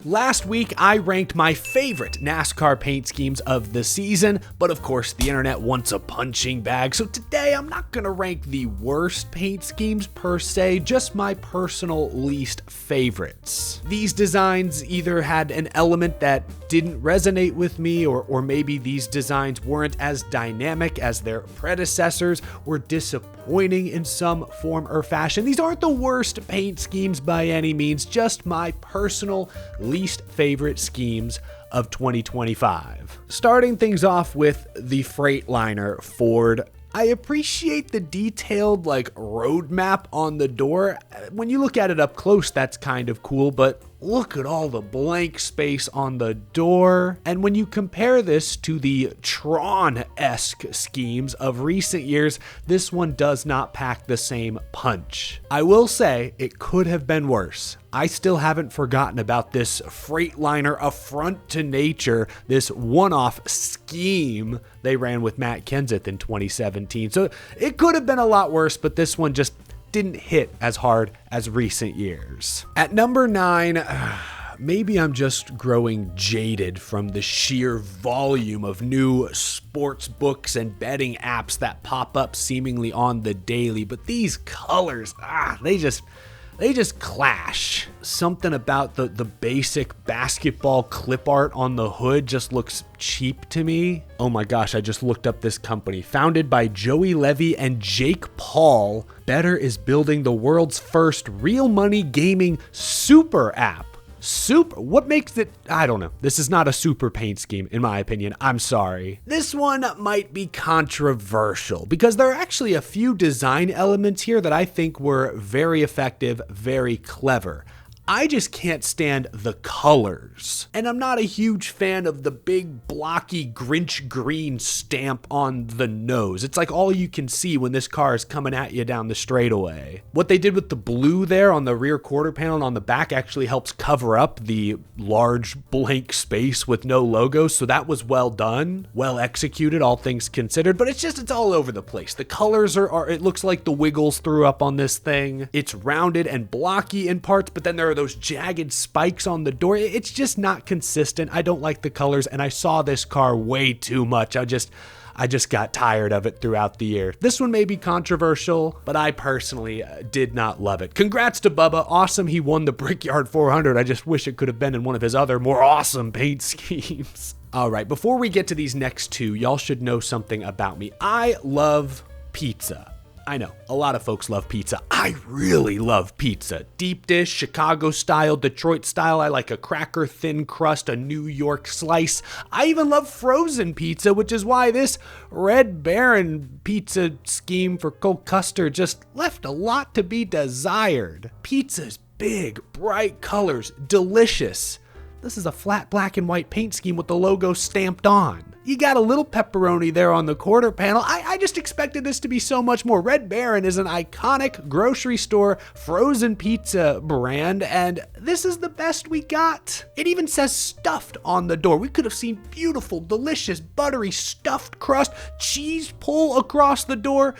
Last week, I ranked my favorite NASCAR paint schemes of the season, but of course, the internet wants a punching bag, so today I'm not gonna rank the worst paint schemes per se, just my personal least favorites. These designs either had an element that didn't resonate with me, or maybe these designs weren't as dynamic as their predecessors, or disappointing in some form or fashion. These aren't the worst paint schemes by any means, just my personal least favorite schemes of 2025. Starting things off with the Freightliner Ford. I appreciate the detailed roadmap on the door. When you look at it up close, that's kind of cool, but look at all the blank space on the door. And when you compare this to the Tron-esque schemes of recent years, this one does not pack the same punch. I will say it could have been worse. I still haven't forgotten about this Freightliner affront to nature, this one-off scheme they ran with Matt Kenseth in 2017. So it could have been a lot worse, but this one just didn't hit as hard as recent years. At number 9, maybe I'm just growing jaded from the sheer volume of new sports books and betting apps that pop up seemingly on the daily, but these colors, they just clash. Something about the basic basketball clip art on the hood just looks cheap to me. Oh my gosh, I just looked up this company. Founded by Joey Levy and Jake Paul, Better is building the world's first real money gaming super app. What makes it? I don't know. This is not a super paint scheme, in my opinion. I'm sorry. This one might be controversial because there are actually a few design elements here that I think were very effective, very clever. I just can't stand the colors. And I'm not a huge fan of the big blocky Grinch green stamp on the nose. It's like all you can see when this car is coming at you down the straightaway. What they did with the blue there on the rear quarter panel and on the back actually helps cover up the large blank space with no logo. So that was well done, well executed, all things considered, but it's all over the place. The colors are it looks like the Wiggles threw up on this thing. It's rounded and blocky in parts, but then there are those jagged spikes on the door. It's just not consistent. I don't like the colors, and I saw this car way too much. I just got tired of it throughout the year. This one may be controversial, but I personally did not love it. Congrats to Bubba. Awesome he won the Brickyard 400. I just wish it could have been in one of his other more awesome paint schemes. All right, before we get to these next two, y'all should know something about me. I love pizza. I know, a lot of folks love pizza. I really love pizza. Deep dish, Chicago style, Detroit style. I like a cracker thin crust, a New York slice. I even love frozen pizza, which is why this Red Baron pizza scheme for cold custard just left a lot to be desired. Pizza's big, bright colors, delicious. This is a flat black and white paint scheme with the logo stamped on. You got a little pepperoni there on the quarter panel. I just expected this to be so much more. Red Baron is an iconic grocery store frozen pizza brand, and this is the best we got. It even says stuffed on the door. We could have seen beautiful, delicious, buttery stuffed crust, cheese pull across the door.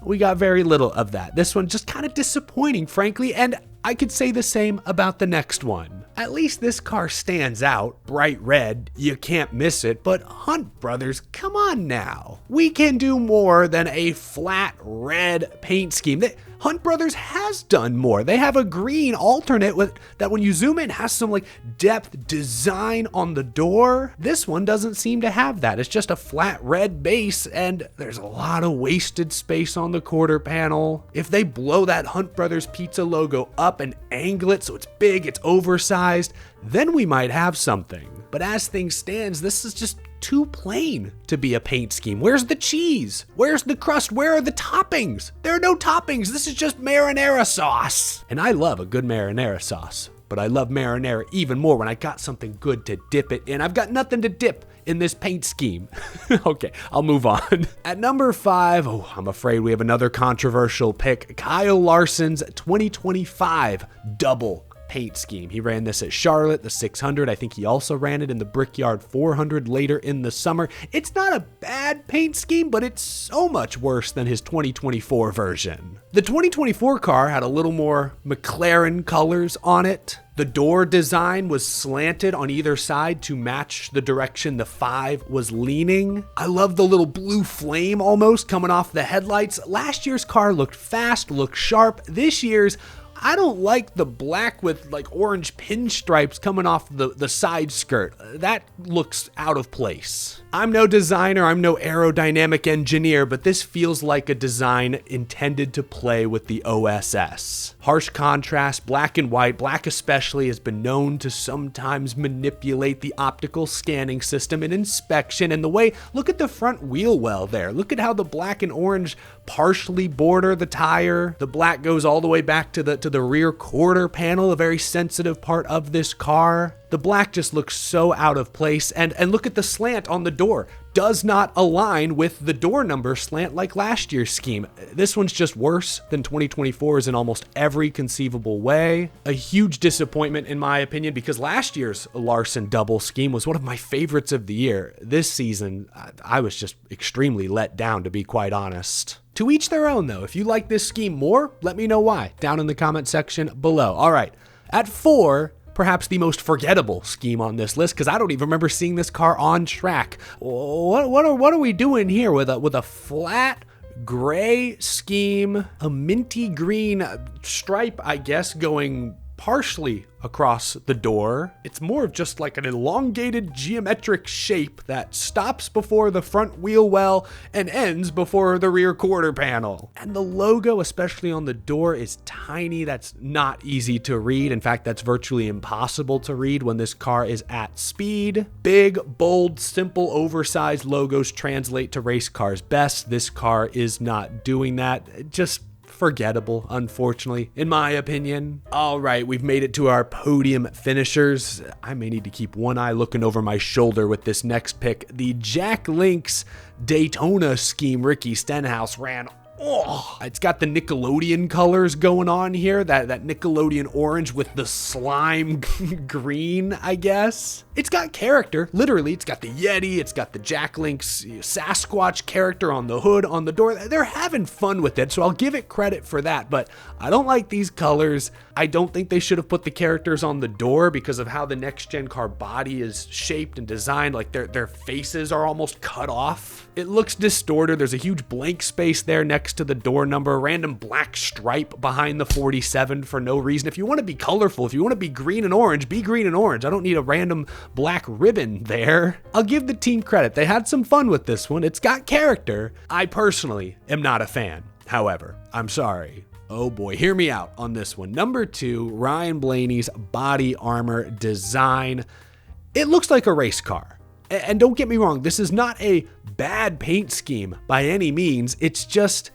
We got very little of that. This one just kind of disappointing, frankly, and I could say the same about the next one. At least this car stands out, bright red, you can't miss it, but Hunt Brothers, come on now. We can do more than a flat red paint scheme. Hunt Brothers has done more. They have a green alternate that when you zoom in has some depth design on the door. This one doesn't seem to have that. It's just a flat red base and there's a lot of wasted space on the quarter panel. If they blow that Hunt Brothers pizza logo up and angle it so it's big, it's oversized, then we might have something. But as things stands, this is just too plain to be a paint scheme. Where's the cheese? Where's the crust? Where are the toppings? There are no toppings. This is just marinara sauce. And I love a good marinara sauce, but I love marinara even more when I got something good to dip it in. I've got nothing to dip in this paint scheme. Okay, I'll move on. At number 5, I'm afraid we have another controversial pick. Kyle Larson's 2025 double paint scheme. He ran this at Charlotte, the 600. I think he also ran it in the Brickyard 400 later in the summer. It's not a bad paint scheme, but it's so much worse than his 2024 version. The 2024 car had a little more McLaren colors on it. The door design was slanted on either side to match the direction the 5 was leaning. I love the little blue flame almost coming off the headlights. Last year's car looked fast, looked sharp. This year's, I don't like the black with like orange pinstripes coming off the side skirt. That looks out of place. I'm no designer, I'm no aerodynamic engineer, but this feels like a design intended to play with the OSS. Harsh contrast, black and white, black especially has been known to sometimes manipulate the optical scanning system in inspection. And the way, look at the front wheel well there. Look at how the black and orange partially border the tire. The black goes all the way back to the rear quarter panel, a very sensitive part of this car. The black just looks so out of place, and look at the slant on the door. Does not align with the door number slant like last year's scheme. This one's just worse than 2024's in almost every conceivable way. A huge disappointment in my opinion, because last year's Larson double scheme was one of my favorites of the year. This season, I was just extremely let down, to be quite honest. To each their own though. If you like this scheme more, let me know why down in the comment section below. All right, at 4, perhaps the most forgettable scheme on this list, because I don't even remember seeing this car on track. What are we doing here with a flat gray scheme, a minty green stripe, I guess, going partially across the door? It's more of just like an elongated geometric shape that stops before the front wheel well and ends before the rear quarter panel. And the logo, especially on the door, is tiny. That's not easy to read. In fact, that's virtually impossible to read when this car is at speed. Big, bold, simple, oversized logos translate to race cars best. This car is not doing that. Just forgettable, unfortunately, in my opinion. All right, we've made it to our podium finishers. I may need to keep one eye looking over my shoulder with this next pick. The Jack Link's Daytona scheme Ricky Stenhouse ran. Oh, it's got the Nickelodeon colors going on here, that Nickelodeon orange with the slime green, I guess. It's got character, literally. It's got the Yeti, it's got the Jack Link's Sasquatch character on the hood, on the door. They're having fun with it, so I'll give it credit for that, but I don't like these colors. I don't think they should have put the characters on the door because of how the next gen car body is shaped and designed. Like their faces are almost cut off. It looks distorted. There's a huge blank space there next to the door number, a random black stripe behind the 47 for no reason. If you want to be colorful, if you want to be green and orange, be green and orange. I don't need a random black ribbon there. I'll give the team credit. They had some fun with this one. It's got character. I personally am not a fan. However, I'm sorry. Oh boy, hear me out on this one. Number 2, Ryan Blaney's body armor design. It looks like a race car. And don't get me wrong, this is not a bad paint scheme by any means. It's just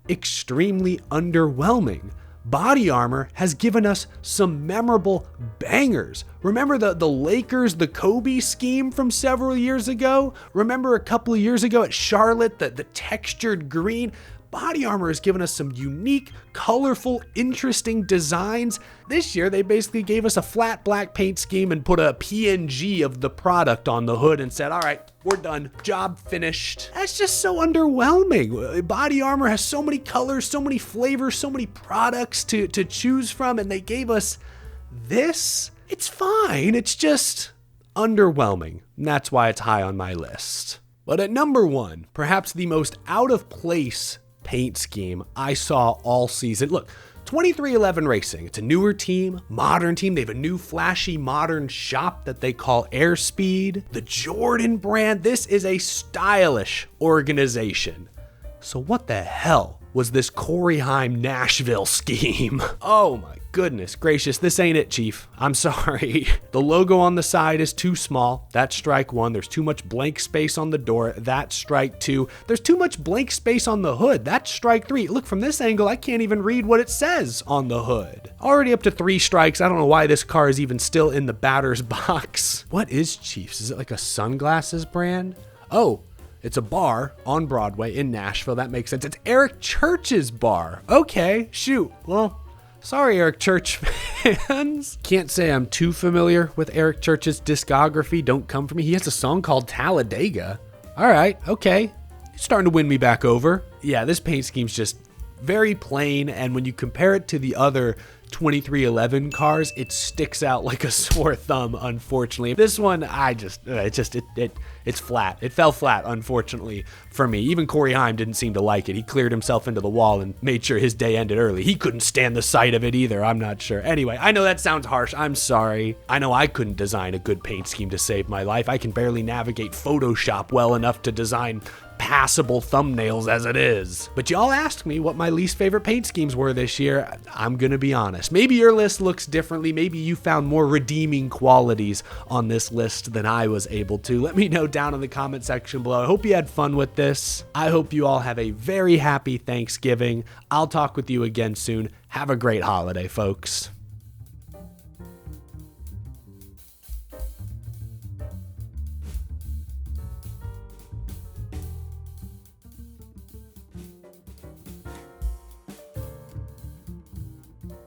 extremely underwhelming. Body armor has given us some memorable bangers. Remember the Lakers, the Kobe scheme from several years ago? Remember a couple of years ago at Charlotte, the textured green? Body armor has given us some unique, colorful, interesting designs. This year, they basically gave us a flat black paint scheme and put a PNG of the product on the hood and said, all right, we're done. Job finished. That's just so underwhelming. Body armor has so many colors, so many flavors, so many products to choose from, and they gave us this. It's fine. It's just underwhelming. And that's why it's high on my list. But at number 1, perhaps the most out of place paint scheme I saw all season. Look, 2311 Racing, it's a newer team, modern team. They have a new flashy modern shop that they call Airspeed. The Jordan brand, this is a stylish organization. So what the hell was this Corey Heim Nashville scheme? Oh my goodness gracious, this ain't it, Chief. I'm sorry. The logo on the side is too small. That's strike 1. There's too much blank space on the door. That's strike 2. There's too much blank space on the hood. That's strike 3. Look, from this angle, I can't even read what it says on the hood. Already up to 3 strikes. I don't know why this car is even still in the batter's box. What is Chiefs? Is it like a sunglasses brand? Oh, it's a bar on Broadway in Nashville. That makes sense. It's Eric Church's bar. Okay, shoot. Well, Sorry, Eric Church fans. Can't say I'm too familiar with Eric Church's discography. Don't come for me. He has a song called Talladega. All right, okay. He's starting to win me back over. Yeah, this paint scheme's just very plain, and when you compare it to the other 2311 cars, it sticks out like a sore thumb, unfortunately. This one, it's flat. It fell flat, unfortunately, for me. Even Corey Heim didn't seem to like it. He cleared himself into the wall and made sure his day ended early. He couldn't stand the sight of it either, I'm not sure. Anyway, I know that sounds harsh. I'm sorry. I know I couldn't design a good paint scheme to save my life. I can barely navigate Photoshop well enough to design passable thumbnails as it is. But y'all asked me what my least favorite paint schemes were this year. I'm gonna be honest. Maybe your list looks differently. Maybe you found more redeeming qualities on this list than I was able to. Let me know down in the comment section below. I hope you had fun with this. I hope you all have a very happy Thanksgiving. I'll talk with you again soon. Have a great holiday, folks.